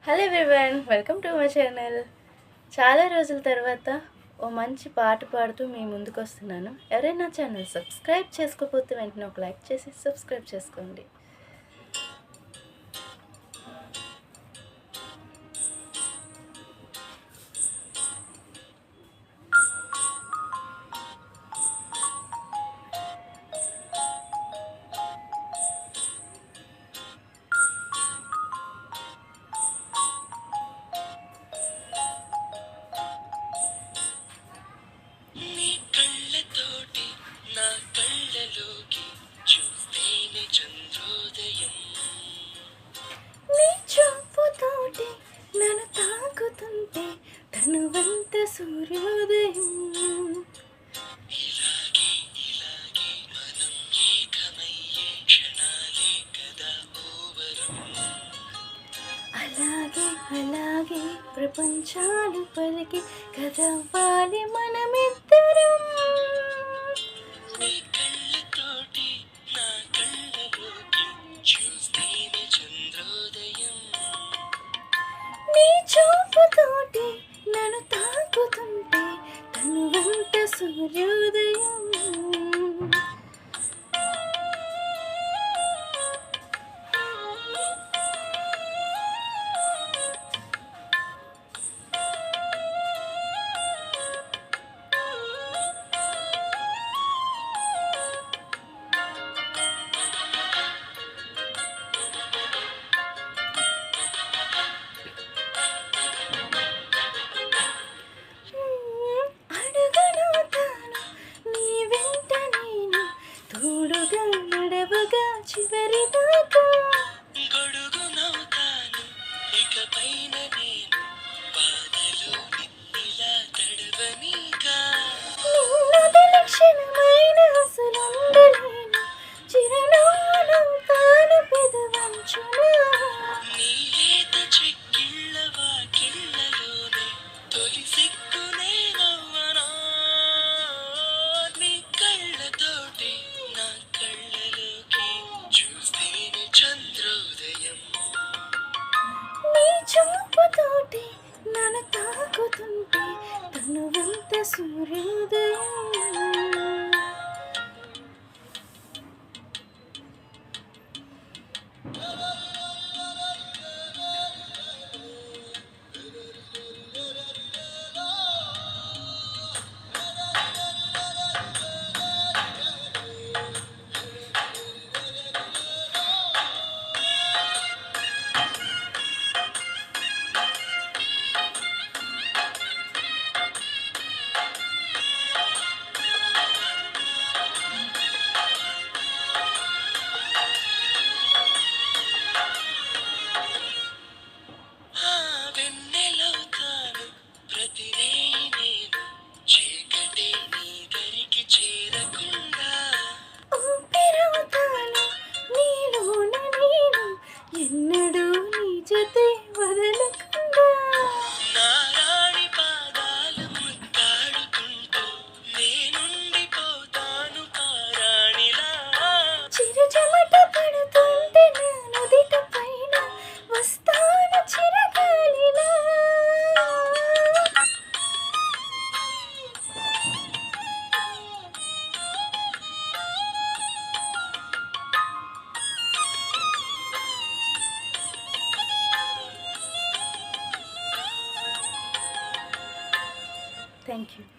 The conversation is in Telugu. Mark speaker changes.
Speaker 1: Hello everyone, welcome to my channel. చాలా రోజుల తర్వాత ఓ మంచి పాట పాడుతూ మీ ముందుకు వస్తున్నాను. ఎవరైనా ఛానల్ సబ్స్క్రైబ్ చేసుకోకపోతే వెంటనే ఒక లైక్ చేసి సబ్స్క్రైబ్ చేసుకోండి. నన్ను తాకుతుంటే తనువంత సూర్యోదయం. అలాగే అలాగే ప్రపంచాలు పలికి కదవ్వాలి మనమిద్దరం. నీ చూపుతోటి నన్ను తాకుతుంటే తనువంత సూర్యోదయం. నడవగా చివరి దాకా గొడుగు నవ్వుతాను, ఇకపైన నేను బాధలు నిన్నిలా తడవనీగా. నిన్నొదల క్షణమైన అసలుండలేను, చిరునవ్వును తాను పెదవంచునా. నీ లేత చెక్కిళ్ళ వాకిళ్ళలోనే తొలి సిగ్గునే నవ్వనా. నీ కళ్ళతోటి నా కళ్ళలోకి చూస్తేనే చంద్రోదయం. నీ చూపుతోటి నన్ను తాకుతుంటే తనువంత సూర్యోదయం. ఎన్నడూ నీ జతే వదలకుండా నారాణి పాదాలు ముద్దాడుకుంటూ నేనుండిపోతాను పారాణిలా. చిరు చెమట పడుతుంటే నా నుదిట పైన వస్తాను చిరగాలిలా. Thank you.